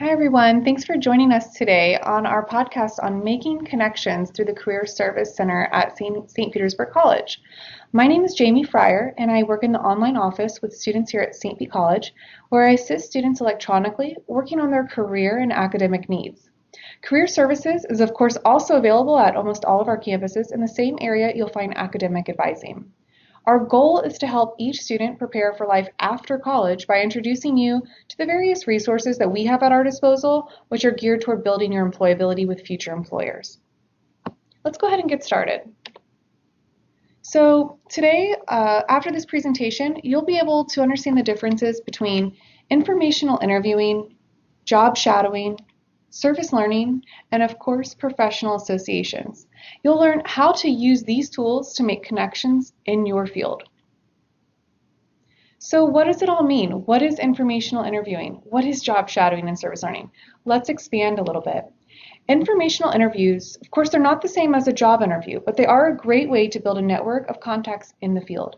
Hi, everyone. Thanks for joining us today on our podcast on making connections through the Career Service Center at St. Petersburg College. My name is Jamie Fryer, and I work in the online office with students here at St. Pete College, where I assist students electronically working on their career and academic needs. Career Services is, of course, also available at almost all of our campuses. In the same area, you'll find academic advising. Our goal is to help each student prepare for life after college by introducing you to the various resources that we have at our disposal, which are geared toward building your employability with future employers. Let's go ahead and get started. So today, after this presentation, you'll be able to understand the differences between informational interviewing, job shadowing, service learning, and of course, professional associations. You'll learn how to use these tools to make connections in your field. So what does it all mean? What is informational interviewing? What is job shadowing and service learning? Let's expand a little bit. Informational interviews, of course, they're not the same as a job interview, but they are a great way to build a network of contacts in the field.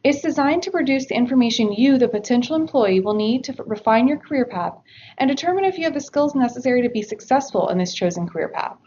It's designed to produce the information you, the potential employee, will need to refine your career path and determine if you have the skills necessary to be successful in this chosen career path.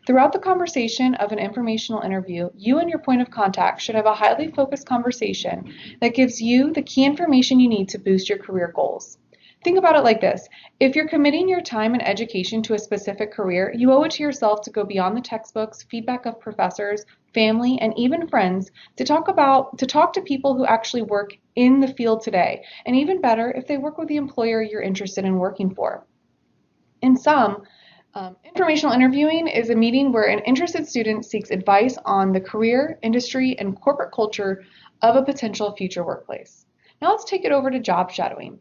Throughout the conversation of an informational interview, you and your point of contact should have a highly focused conversation that gives you the key information you need to boost your career goals. Think about it like this. If you're committing your time and education to a specific career, you owe it to yourself to go beyond the textbooks, feedback of professors, family, and even friends to talk to people who actually work in the field today, and even better, if they work with the employer you're interested in working for. In sum, informational interviewing is a meeting where an interested student seeks advice on the career, industry, and corporate culture of a potential future workplace. Now let's take it over to job shadowing.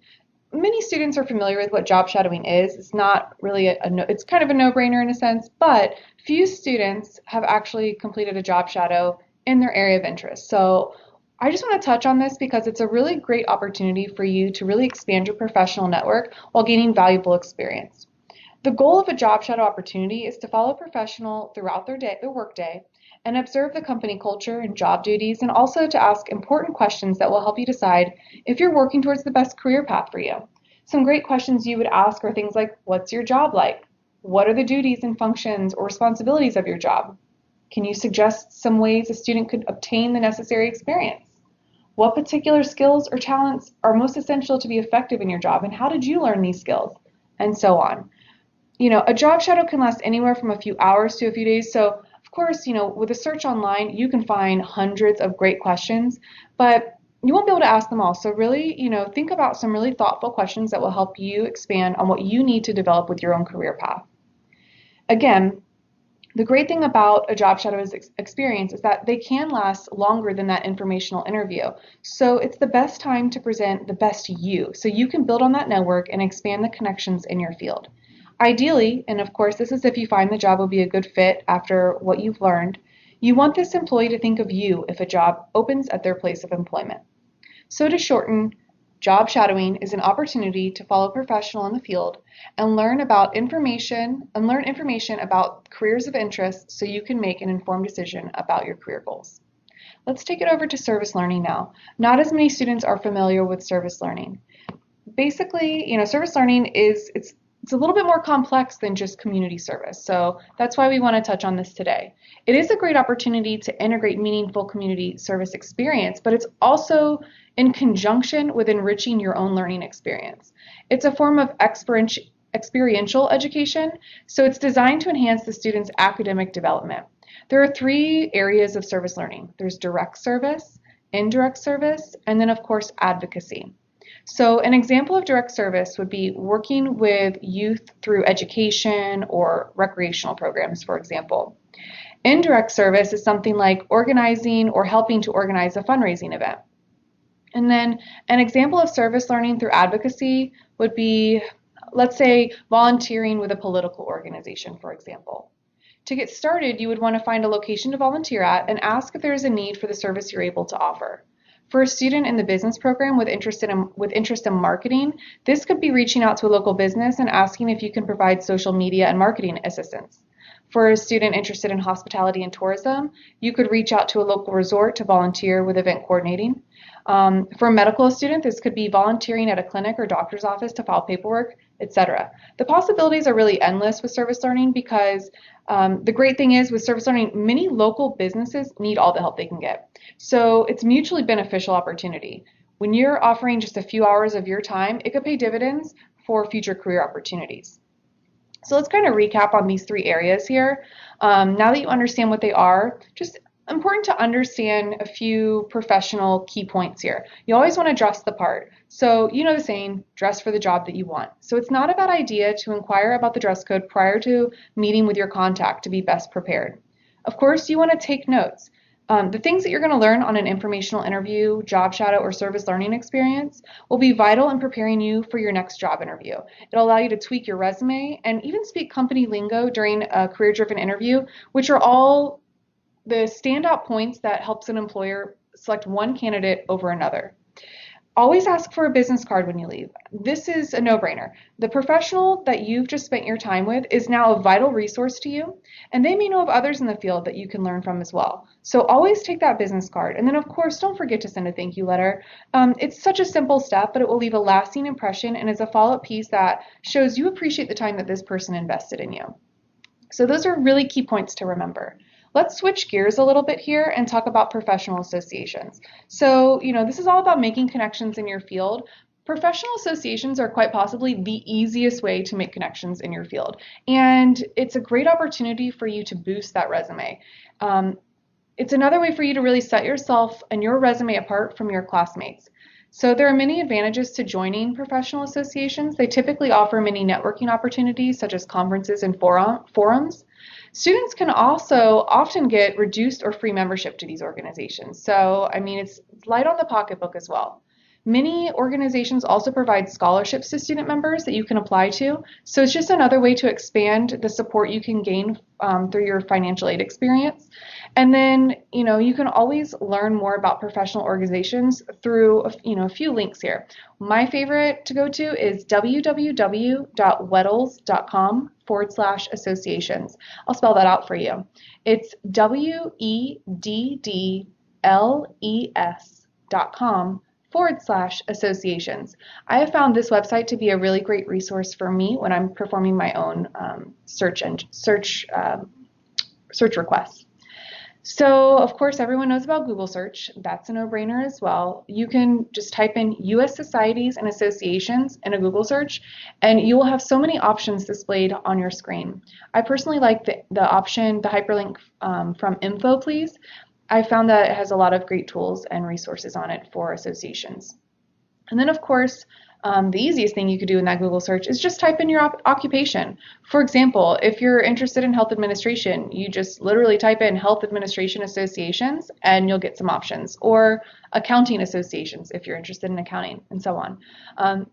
Many students are familiar with what job shadowing is. It's not really it's kind of a no-brainer in a sense, but few students have actually completed a job shadow in their area of interest. So I just want to touch on this because it's a really great opportunity for you to really expand your professional network while gaining valuable experience. The goal of a job shadow opportunity is to follow a professional throughout their workday, and observe the company culture and job duties, and also to ask important questions that will help you decide if you're working towards the best career path for you. Some great questions you would ask are things like, what's your job like? What are the duties and functions or responsibilities of your job? Can you suggest some ways a student could obtain the necessary experience? What particular skills or talents are most essential to be effective in your job, and how did you learn these skills? And so on. A job shadow can last anywhere from a few hours to a few days, so of course, with a search online, you can find hundreds of great questions, but you won't be able to ask them all. So really, think about some really thoughtful questions that will help you expand on what you need to develop with your own career path. Again, the great thing about a job shadow experience is that they can last longer than that informational interview. So it's the best time to present the best you, so you can build on that network and expand the connections in your field. Ideally, and of course this is if you find the job will be a good fit after what you've learned, you want this employee to think of you if a job opens at their place of employment. So to shorten, job shadowing is an opportunity to follow a professional in the field and learn information about careers of interest so you can make an informed decision about your career goals. Let's take it over to service learning now. Not as many students are familiar with service learning. Basically, service learning it's a little bit more complex than just community service, so that's why we want to touch on this today. It is a great opportunity to integrate meaningful community service experience, but it's also in conjunction with enriching your own learning experience. It's a form of experiential education, so it's designed to enhance the student's academic development. There are three areas of service learning. There's direct service, indirect service, and then of course advocacy. So an example of direct service would be working with youth through education or recreational programs, for example. Indirect service is something like organizing or helping to organize a fundraising event. And then an example of service learning through advocacy would be, let's say, volunteering with a political organization, for example. To get started, you would want to find a location to volunteer at and ask if there is a need for the service you're able to offer. For a student in the business program with interest in marketing, this could be reaching out to a local business and asking if you can provide social media and marketing assistance. For a student interested in hospitality and tourism, you could reach out to a local resort to volunteer with event coordinating. For a medical student, this could be volunteering at a clinic or doctor's office to file paperwork, etc. The possibilities are really endless with service learning because the great thing is with service learning, many local businesses need all the help they can get. So it's mutually beneficial opportunity. When you're offering just a few hours of your time, it could pay dividends for future career opportunities. So let's kind of recap on these three areas here. Now that you understand what they are, just important to understand a few professional key points here. You always want to dress the part. So you know the saying, dress for the job that you want. So it's not a bad idea to inquire about the dress code prior to meeting with your contact to be best prepared. Of course, you want to take notes. The things that you're going to learn on an informational interview, job shadow, or service learning experience will be vital in preparing you for your next job interview. It'll allow you to tweak your resume and even speak company lingo during a career-driven interview, which are all the standout points that helps an employer select one candidate over another. Always ask for a business card when you leave. This is a no-brainer. The professional that you've just spent your time with is now a vital resource to you, and they may know of others in the field that you can learn from as well. So always take that business card. And then, of course, don't forget to send a thank you letter. It's such a simple step, but it will leave a lasting impression and is a follow-up piece that shows you appreciate the time that this person invested in you. So those are really key points to remember. Let's switch gears a little bit here and talk about professional associations. So, this is all about making connections in your field. Professional associations are quite possibly the easiest way to make connections in your field. And it's a great opportunity for you to boost that resume. It's another way for you to really set yourself and your resume apart from your classmates. So there are many advantages to joining professional associations. They typically offer many networking opportunities such as conferences and forums. Students can also often get reduced or free membership to these organizations. So, it's light on the pocketbook as well. Many organizations also provide scholarships to student members that you can apply to. So it's just another way to expand the support you can gain through your financial aid experience. And then, you can always learn more about professional organizations through, a few links here. My favorite to go to is www.weddles.com/associations. I'll spell that out for you. It's weddles.com/associations. I have found this website to be a really great resource for me when I'm performing my own search requests. So, of course, everyone knows about Google search. That's a no-brainer as well. You can just type in U.S. societies and associations in a Google search, and you will have so many options displayed on your screen. I personally like the option, the hyperlink from Info, Please. I found that it has a lot of great tools and resources on it for associations. And then, of course, the easiest thing you could do in that Google search is just type in your occupation. For example, if you're interested in health administration, you just literally type in health administration associations and you'll get some options, or accounting associations if you're interested in accounting, and so on. I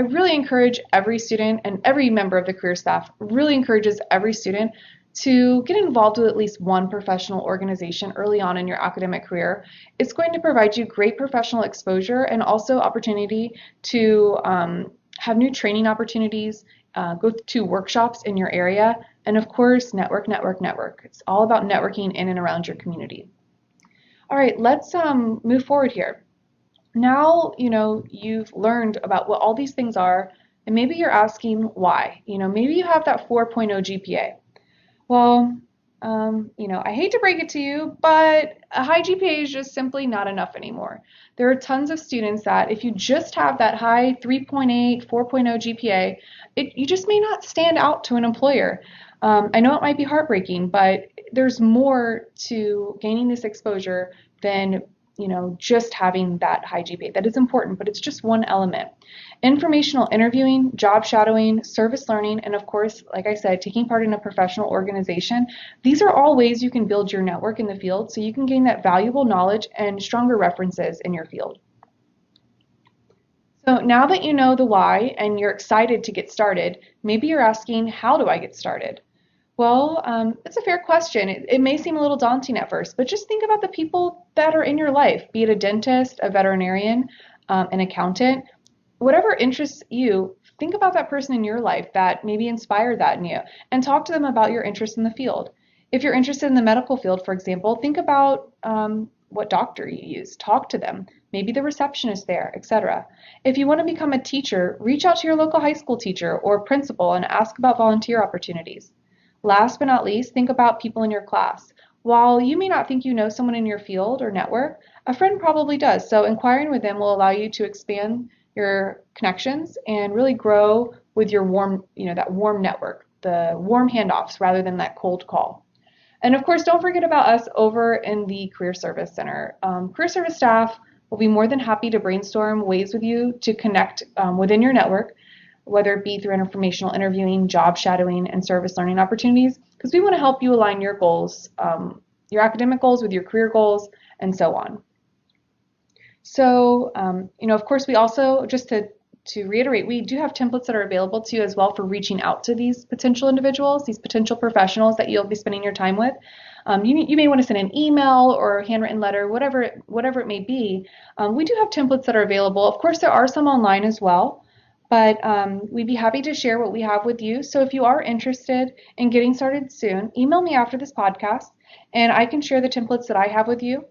really encourage every student, and every member of the career staff really encourages every student to get involved with at least one professional organization early on in your academic career. It's going to provide you great professional exposure and also opportunity to have new training opportunities, go to workshops in your area, and of course, network. It's all about networking in and around your community. All right, let's move forward here. Now, you've learned about what all these things are, and maybe you're asking why. Maybe you have that 4.0 GPA. Well, I hate to break it to you, but a high GPA is just simply not enough anymore. There are tons of students that if you just have that high 3.8, 4.0 GPA, you just may not stand out to an employer. I know it might be heartbreaking, but there's more to gaining this exposure than just having that high GPA. That is important, but it's just one element. Informational interviewing, job shadowing, service learning, and of course, like I said, taking part in a professional organization. These are all ways you can build your network in the field so you can gain that valuable knowledge and stronger references in your field. So now that you know the why and you're excited to get started, maybe you're asking, how do I get started? Well, it's a fair question. It may seem a little daunting at first, but just think about the people that are in your life, be it a dentist, a veterinarian, an accountant, whatever interests you. Think about that person in your life that maybe inspired that in you, and talk to them about your interest in the field. If you're interested in the medical field, for example, think about what doctor you use. Talk to them. maybe the receptionist there, etc. If you want to become a teacher, reach out to your local high school teacher or principal and ask about volunteer opportunities. Last but not least, think about people in your class. While you may not think you know someone in your field or network, a friend probably does. So inquiring with them will allow you to expand your connections and really grow with your warm, that warm network, the warm handoffs rather than that cold call. And of course, don't forget about us over in the Career Service Center. Career Service staff will be more than happy to brainstorm ways with you to connect within your network, whether it be through informational interviewing, job shadowing, and service learning opportunities, because we want to help you align your goals, your academic goals with your career goals, and so on. So, of course, we also, just to reiterate, we do have templates that are available to you as well for reaching out to these potential individuals, these potential professionals that you'll be spending your time with. You may want to send an email or a handwritten letter, whatever it may be. We do have templates that are available. Of course, there are some online as well, but we'd be happy to share what we have with you. So if you are interested in getting started soon, email me after this podcast, and I can share the templates that I have with you.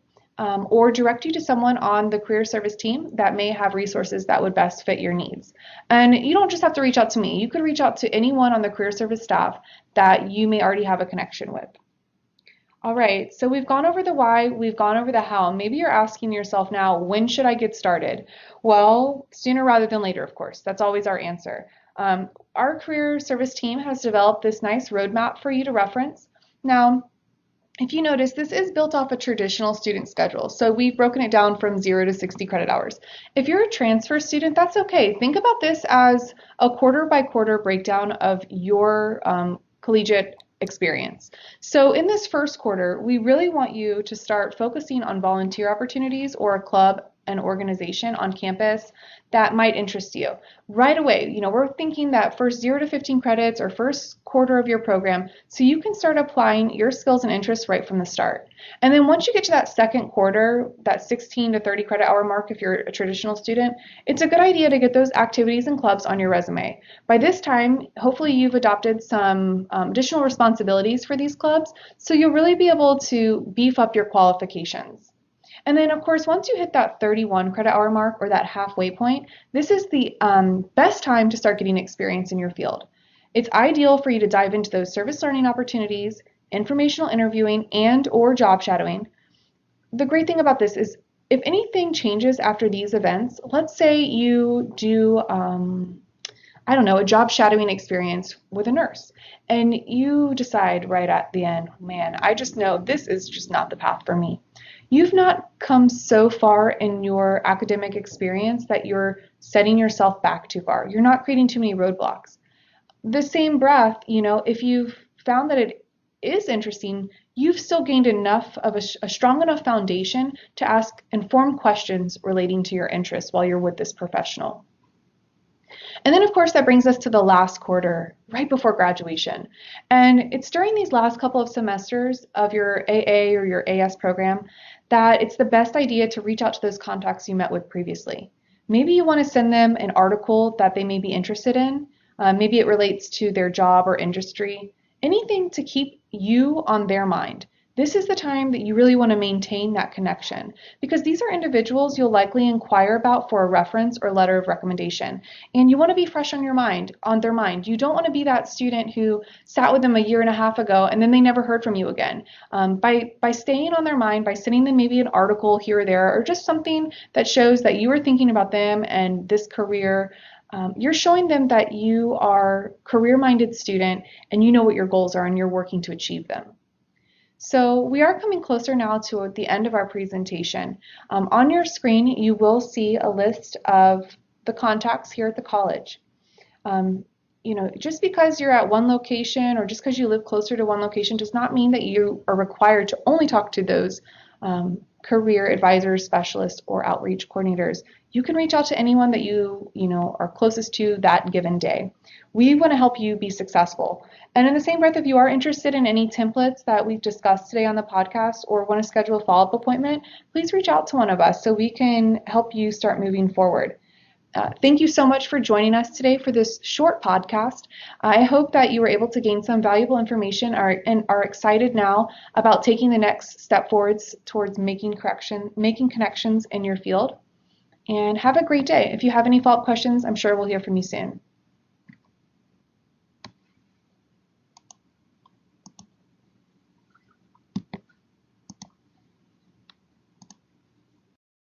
Or direct you to someone on the career service team that may have resources that would best fit your needs. And you don't just have to reach out to me. You could reach out to anyone on the career service staff that you may already have a connection with. All right, so we've gone over the why, we've gone over the how. Maybe you're asking yourself now, when should I get started? Well, sooner rather than later, of course. That's always our answer. Our career service team has developed this nice roadmap for you to reference. Now, if you notice, this is built off a traditional student schedule, so we've broken it down from 0 to 60 credit hours. If you're a transfer student, that's okay. Think about this as a quarter by quarter breakdown of your collegiate experience. So in this first quarter, we really want you to start focusing on volunteer opportunities or a club and organization on campus that might interest you. Right away, we're thinking that first 0 to 15 credits or first quarter of your program, so you can start applying your skills and interests right from the start. And then once you get to that second quarter, that 16 to 30 credit hour mark if you're a traditional student, it's a good idea to get those activities and clubs on your resume. By this time, hopefully you've adopted some additional responsibilities for these clubs, so you'll really be able to beef up your qualifications. And then, of course, once you hit that 31 credit hour mark or that halfway point, this is the best time to start getting experience in your field. It's ideal for you to dive into those service learning opportunities, informational interviewing, and or job shadowing. The great thing about this is if anything changes after these events, let's say you do, a job shadowing experience with a nurse, and you decide right at the end, man, I just know this is just not the path for me. You've not come so far in your academic experience that you're setting yourself back too far. You're not creating too many roadblocks. The same breath, if you've found that it is interesting, you've still gained enough of a strong enough foundation to ask informed questions relating to your interests while you're with this professional. And then, of course, that brings us to the last quarter, right before graduation. And it's during these last couple of semesters of your AA or your AS program that it's the best idea to reach out to those contacts you met with previously. Maybe you want to send them an article that they may be interested in. Maybe it relates to their job or industry. Anything to keep you on their mind. This is the time that you really want to maintain that connection because these are individuals you'll likely inquire about for a reference or letter of recommendation. And you want to be fresh on their mind. You don't want to be that student who sat with them a year and a half ago and then they never heard from you again. By staying on their mind, by sending them maybe an article here or there, or just something that shows that you are thinking about them and this career, you're showing them that you are a career-minded student and you know what your goals are and you're working to achieve them. So we are coming closer now to the end of our presentation. On your screen, you will see a list of the contacts here at the college. Just because you're at one location or just because you live closer to one location does not mean that you are required to only talk to those career advisors, specialists, or outreach coordinators. You can reach out to anyone that you are closest to that given day. We want to help you be successful. And in the same breath, if you are interested in any templates that we've discussed today on the podcast or want to schedule a follow-up appointment, please reach out to one of us so we can help you start moving forward. Thank you so much for joining us today for this short podcast. I hope that you were able to gain some valuable information and are excited now about taking the next step forwards towards making connections in your field. and have a great day. If you have any follow-up questions, I'm sure we'll hear from you soon.